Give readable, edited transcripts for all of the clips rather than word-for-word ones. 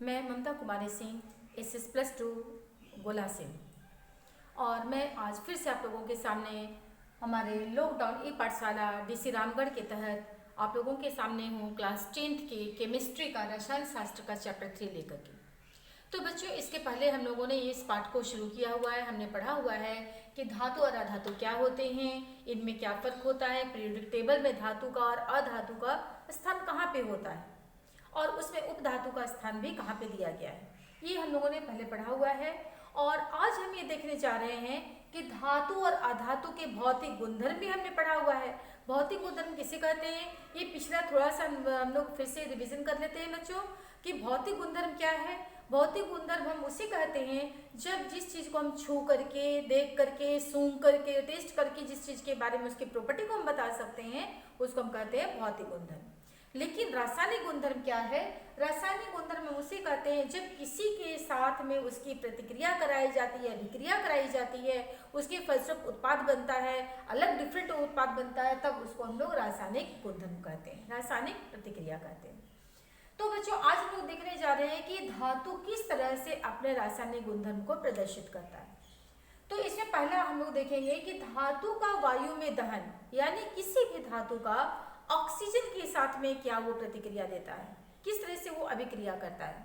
मैं ममता कुमारी सिंह SS+2 गोला से, और मैं आज फिर से आप लोगों के सामने हमारे लॉकडाउन ई पाठशाला DC रामगढ़ के तहत आप लोगों के सामने हूँ क्लास 10th की केमिस्ट्री का रसायन शास्त्र का चैप्टर 3 लेकर के। तो बच्चों, इसके पहले हम लोगों ने इस पाठ को शुरू किया हुआ है। हमने पढ़ा हुआ है कि धातु और अधातु क्या होते हैं, इनमें क्या फ़र्क होता है, पीरियोडिक टेबल में धातु का और अधातु का स्थान कहाँ पे होता है और उसमें उपधातु का स्थान भी कहाँ पे दिया गया है, ये हम लोगों ने पहले पढ़ा हुआ है। और आज हम ये देखने जा रहे हैं कि धातु और अधातु के भौतिक गुणधर्म भी हमने पढ़ा हुआ है। भौतिक गुणधर्म किसे कहते हैं, ये पिछला थोड़ा सा हम लोग फिर से रिवीजन कर लेते हैं बच्चों कि भौतिक गुणधर्म क्या है। भौतिक गुणधर्म हम उसे कहते हैं जब जिस चीज़ को हम छू करके, देख करके, सूंघ करके, टेस्ट करके जिस चीज़ के बारे में उसकी प्रॉपर्टी को हम बता सकते हैं उसको हम कहते हैं भौतिक गुणधर्म। लेकिन रासायनिक गुणधर्म क्या है? रासायनिक गुणधर्म हम उसे कहते हैं जब किसी के साथ में उसकी प्रतिक्रिया कराई जाती है, अभिक्रिया कराई जाती है, उसके फलस्वरूप उत्पाद बनता है, अलग डिफरेंट उत्पाद बनता है, तब उसको हम लोग रासायनिक गुणधर्म कहते हैं, रासायनिक प्रतिक्रिया कहते हैं। तो बच्चों, आज हम लोग देखने जा रहे हैं कि धातु किस तरह से अपने रासायनिक गुणधर्म को प्रदर्शित करता है। तो इसमें पहला हम लोग देखेंगे कि धातु का वायु में दहन, यानी किसी भी धातु का ऑक्सीजन के साथ में क्या वो प्रतिक्रिया देता है, किस तरह से वो अभिक्रिया करता है।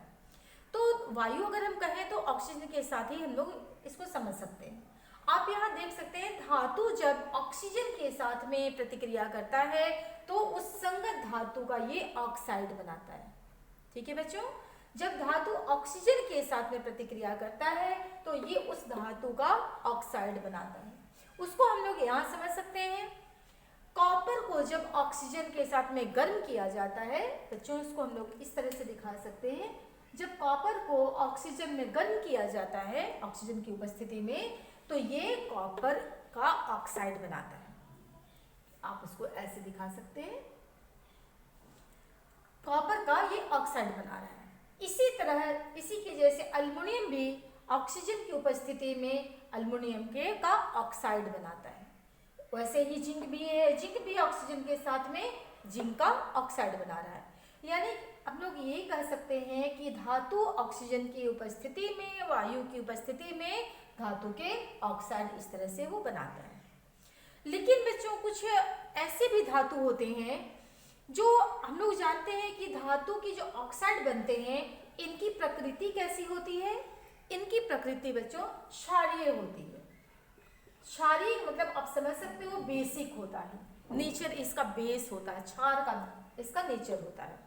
तो वायु अगर हम कहें तो ऑक्सीजन के साथ ही हम लोग इसको समझ सकते हैं। आप यहाँ देख सकते हैं धातु जब ऑक्सीजन के साथ में प्रतिक्रिया करता है तो उस संगत धातु का ये ऑक्साइड बनाता है। ठीक है बच्चों, जब धातु ऑक्सीजन के साथ में प्रतिक्रिया करता है तो ये उस धातु का ऑक्साइड बनाता है। उसको हम लोग यहाँ समझ सकते हैं। कॉपर को जब ऑक्सीजन के साथ में गर्म किया जाता है बच्चों, इसको हम लोग इस तरह से दिखा सकते हैं। जब कॉपर को ऑक्सीजन में गर्म किया जाता है ऑक्सीजन की उपस्थिति में, तो ये कॉपर का ऑक्साइड बनाता है। आप उसको ऐसे दिखा सकते हैं, कॉपर का ये ऑक्साइड बना रहा है। इसी तरह इसी के जैसे अल्युमिनियम भी ऑक्सीजन की उपस्थिति में अल्युमिनियम के का ऑक्साइड बनाता है। वैसे ही जिंक भी है, जिंक भी ऑक्सीजन के साथ में जिंक का ऑक्साइड बना रहा है। यानी हम लोग यही कह सकते हैं कि धातु ऑक्सीजन की उपस्थिति में, वायु की उपस्थिति में धातु के ऑक्साइड इस तरह से वो बनाता है। लेकिन बच्चों, कुछ ऐसे भी धातु होते हैं जो हम लोग जानते हैं कि धातु की जो ऑक्साइड बनते हैं इनकी प्रकृति कैसी होती है। इनकी प्रकृति बच्चों क्षारीय होती है। क्षारीय मतलब आप समझ सकते हो बेसिक होता है, नेचर इसका बेस होता है, क्षार का इसका नेचर होता है।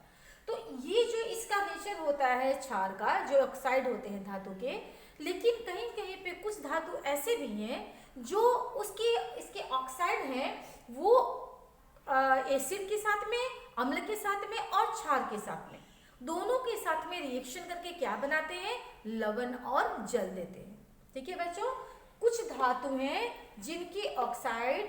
तो ये जो इसका नेचर होता है क्षार का, जो ऑक्साइड होते हैं धातु के, लेकिन कहीं कहीं पे कुछ धातु ऐसे भी हैं जो इसके ऑक्साइड हैं वो एसिड के साथ में, अम्ल के साथ में और क्षार के साथ में, दोनों के साथ में रिएक्शन करके क्या बनाते हैं, लवण और जल देते हैं। ठीक है बच्चों, कुछ धातु हैं जिनकी ऑक्साइड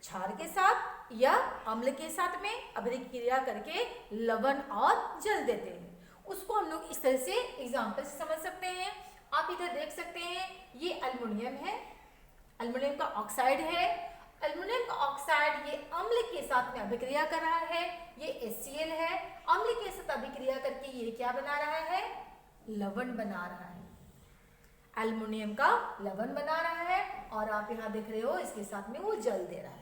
क्षार के साथ या अम्ल के साथ में अभिक्रिया करके लवण और जल देते हैं। उसको हम लोग इस तरह से एग्जाम्पल से समझ सकते हैं। आप इधर देख सकते हैं, ये अल्युमिनियम है, अल्युमिनियम का ऑक्साइड है। अल्युमिनियम का ऑक्साइड ये अम्ल के साथ में अभिक्रिया कर रहा है, ये HCl है। अम्ल के साथ अभिक्रिया करके ये क्या बना रहा है, लवण बना रहा है, एल्युमिनियम का लवण बना रहा है। और आप यहाँ देख रहे हो इसके साथ में वो जल दे रहा है।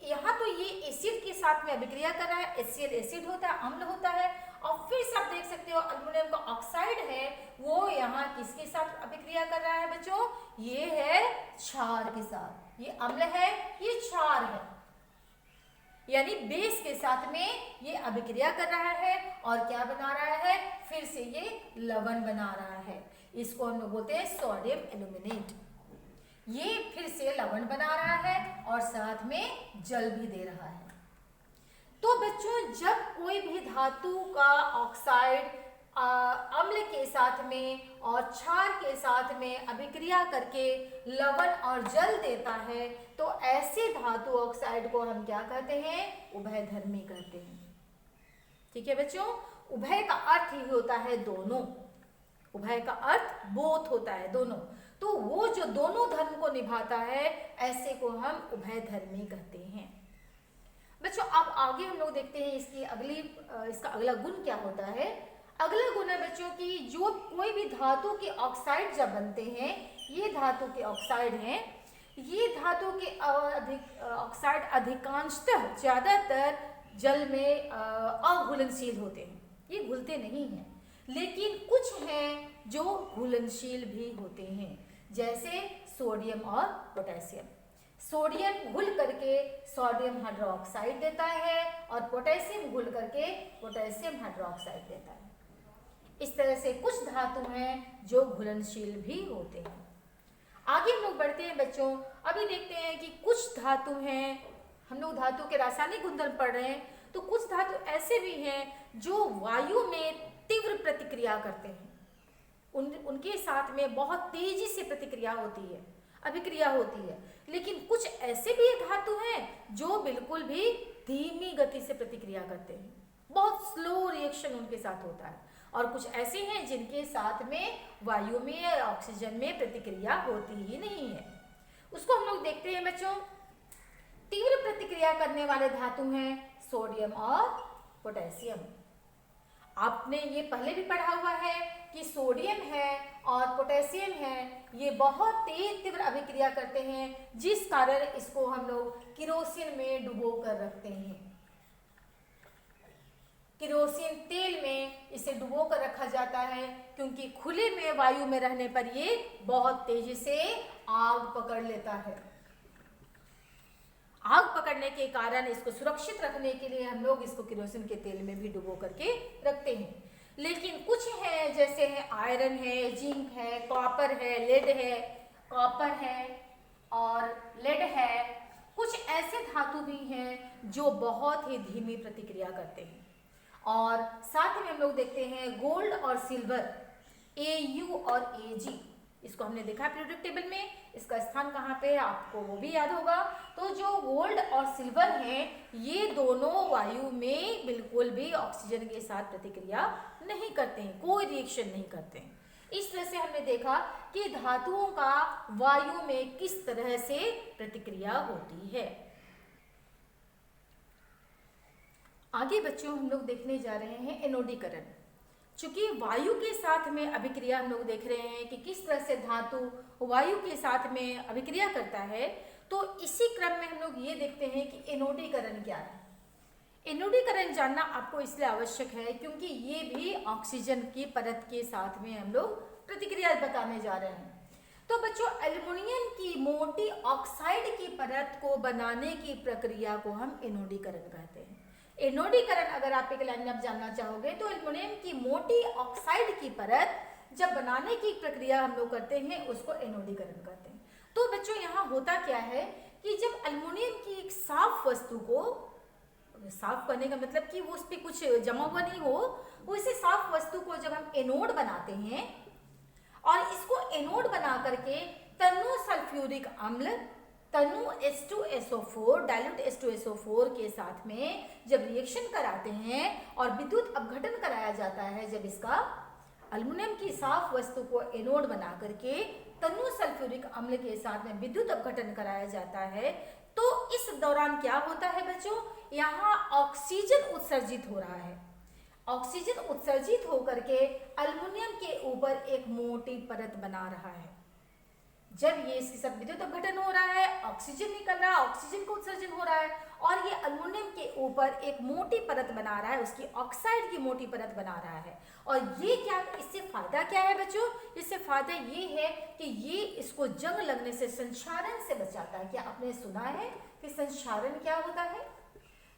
यहाँ तो ये एसिड के साथ में अभिक्रिया कर रहा है, HCl एसिड होता है, अम्ल होता है। और फिर से आप देख सकते हो अल्युमिनियम का ऑक्साइड है वो यहाँ किसके साथ अभिक्रिया कर रहा है बच्चों, ये है क्षार के साथ। ये अम्ल है, ये क्षार है, यानी बेस के साथ में ये अभिक्रिया कर रहा है और क्या बना रहा है, फिर से ये लवण बना रहा है। इसको हम लोग बोलते हैं सोडियम एल्यूमिनेट। ये फिर से लवण बना रहा है और साथ में जल भी दे रहा है। तो बच्चों, जब कोई भी धातु का ऑक्साइड अम्ल के साथ में और क्षार के साथ में अभिक्रिया करके लवण और जल देता है तो ऐसे धातु ऑक्साइड को हम क्या कहते हैं, उभयधर्मी कहते हैं। ठीक है बच्चों, उभय का अर्थ ही होता है दोनों, उभय का अर्थ बोथ होता है दोनों। तो वो जो दोनों धर्म को निभाता है ऐसे को हम उभयधर्मी कहते हैं। बच्चों, अब आगे हम लोग देखते हैं इसका अगला गुण क्या होता है। अगला गुण है बच्चों की, जो कोई भी धातु के ऑक्साइड जब बनते हैं, ये धातु के ऑक्साइड हैं, ये धातु के ऑक्साइड अधिकांशतः ज्यादातर जल में अघुलनशील होते हैं, ये घुलते नहीं हैं। लेकिन कुछ हैं जो घुलनशील भी होते हैं, जैसे सोडियम और पोटेशियम। सोडियम घुल करके सोडियम हाइड्रोक्साइड देता है और पोटेशियम घुल करके पोटेशियम हाइड्रोक्साइड देता है। इस तरह से कुछ धातु हैं जो घुलनशील भी होते हैं। आगे हम लोग बढ़ते हैं बच्चों, अभी देखते हैं कि कुछ धातु हैं, हम लोग धातु के रासायनिक गुणधर्म पढ़ रहे हैं, तो कुछ धातु ऐसे भी हैं जो वायु में तीव्र प्रतिक्रिया करते हैं, उनके साथ में बहुत तेजी से प्रतिक्रिया होती है, अभिक्रिया होती है। लेकिन कुछ ऐसे भी धातु हैं जो बिल्कुल भी धीमी गति से प्रतिक्रिया करते हैं, बहुत स्लो रिएक्शन उनके साथ होता है। और कुछ ऐसे हैं जिनके साथ में वायु में या ऑक्सीजन में प्रतिक्रिया होती ही नहीं है। उसको हम लोग देखते हैं बच्चों। तीव्र प्रतिक्रिया करने वाले धातु हैं सोडियम और पोटेशियम। आपने ये पहले भी पढ़ा हुआ है कि सोडियम है और पोटेशियम है, ये बहुत तेज तीव्र अभिक्रिया करते हैं, जिस कारण इसको हम लोग केरोसिन में डुबो कर रखते हैं। केरोसिन तेल में इसे डुबो कर रखा जाता है, क्योंकि खुले में वायु में रहने पर ये बहुत तेजी से आग पकड़ लेता है। आग पकड़ने के कारण इसको सुरक्षित रखने के लिए हम लोग इसको केरोसिन के तेल में भी डुबो करके रखते हैं। लेकिन कुछ है, जैसे है आयरन है, जिंक है, कॉपर है, लेड है, कॉपर है और लेड है, कुछ ऐसे धातु भी हैं जो बहुत ही धीमी प्रतिक्रिया करते हैं। और साथ में हम लोग देखते हैं गोल्ड और सिल्वर, Au और Ag, इसको हमने देखा पीरियोडिक टेबल में, इसका स्थान कहाँ पे है आपको वो भी याद होगा। तो जो गोल्ड और सिल्वर हैं, ये दोनों वायु में बिल्कुल भी ऑक्सीजन के साथ प्रतिक्रिया नहीं करते हैं, कोई रिएक्शन नहीं करते हैं। इस तरह से हमने देखा कि धातुओं का वायु में किस तरह से प्रतिक्रिया होती है। आगे बच्चों हम लोग देखने जा रहे हैं एनोडीकरण। चूंकि वायु के साथ में अभिक्रिया हम लोग देख रहे हैं कि किस तरह से धातु वायु के साथ में अभिक्रिया करता है, तो इसी क्रम में हम लोग ये देखते हैं कि एनोडीकरण क्या है। एनोडीकरण जानना आपको इसलिए आवश्यक है क्योंकि ये भी ऑक्सीजन की परत के साथ में हम लोग प्रतिक्रिया बताने जा रहे हैं। तो बच्चों, एल्युमिनियम की मोटी ऑक्साइड की परत को बनाने की प्रक्रिया को हम एनोडीकरण कहते हैं। एनोडीकरण अगर आप एक लाइन में जानना चाहोगे तो एल्युमिनियम की मोटी ऑक्साइड की परत जब बनाने की प्रक्रिया हम लोग करते हैं उसको एनोडीकरण कहते हैं। तो बच्चों, यहाँ होता क्या है कि जब एल्युमिनियम की एक साफ वस्तु को, साफ करने का मतलब कि वो उस पर कुछ जमा हुआ नहीं हो, वो इसे साफ वस्तु को जब हम एनोड बनाते हैं और इसको एनोड बना करके तनु सल्फ्यूरिक अम्ल, तनु H2SO4 डाइल्यूट H2SO4 के साथ में जब रिएक्शन कराते हैं और विद्युत अपघटन कराया जाता है, जब इसका एल्युमिनियम की साफ वस्तु को एनोड बना करके तनु सल्फ्यूरिक अम्ल के साथ में विद्युत अपघटन कराया जाता है, तो इस दौरान क्या होता है बच्चों, यहाँ ऑक्सीजन उत्सर्जित हो रहा है। ऑक्सीजन उत्सर्जित होकर के एल्युमिनियम के ऊपर एक मोटी परत बना रहा है। जब ये इसके साथ विद्युत अपघटन हो रहा है, ऑक्सीजन निकल रहा है, ऑक्सीजन का उत्सर्जन हो रहा है और ये एल्युमिनियम के ऊपर एक मोटी परत बना रहा है, उसकी ऑक्साइड की मोटी परत बना रहा है। और ये क्या, इससे फायदा क्या है बच्चों, इससे फायदा ये है कि ये इसको जंग लगने से, संक्षारण से बचाता है। क्या आपने सुना है कि संक्षारण क्या होता है?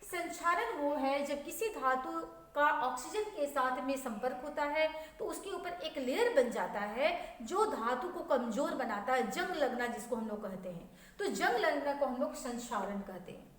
संक्षारण वो है जब किसी धातु का ऑक्सीजन के साथ में संपर्क होता है तो उसके ऊपर एक लेयर बन जाता है जो धातु को कमजोर बनाता है, जंग लगना जिसको हम लोग कहते हैं। तो जंग लगना को हम लोग संक्षारण कहते हैं।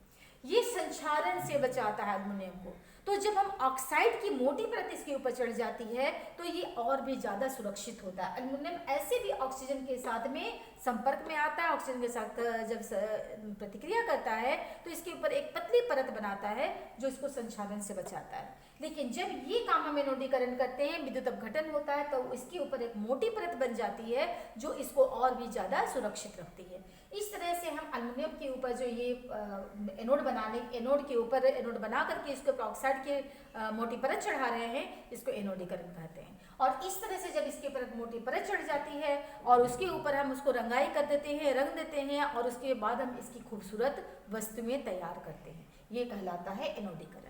ये संक्षारण से बचाता है एल्युमिनियम को। तो जब हम ऑक्साइड की मोटी परत इसके ऊपर चढ़ जाती है तो ये और भी ज़्यादा सुरक्षित होता है। एल्युमिनियम ऐसे भी ऑक्सीजन के साथ में संपर्क में आता है, ऑक्सीजन के साथ जब प्रतिक्रिया करता है तो इसके ऊपर एक पतली परत बनाता है जो इसको संक्षारण से बचाता है। लेकिन जब ये काम हम एनोडीकरण करते हैं, विद्युत अपघटन होता है, तो इसके ऊपर एक मोटी परत बन जाती है जो इसको और भी ज़्यादा सुरक्षित रखती है। इस तरह से हम एल्युमिनियम के ऊपर जो ये एनोड के ऊपर एनोड बना करके इसके ऊपर ऑक्साइड की मोटी परत चढ़ा रहे हैं, इसको एनोडीकरण कहते हैं। और इस तरह से जब इसके ऊपर मोटी परत चढ़ जाती है और उसके ऊपर हम उसको रंगाई कर देते हैं, रंग देते हैं, और उसके बाद हम इसकी खूबसूरत वस्तुएं तैयार करते हैं, ये कहलाता है एनोडीकरण।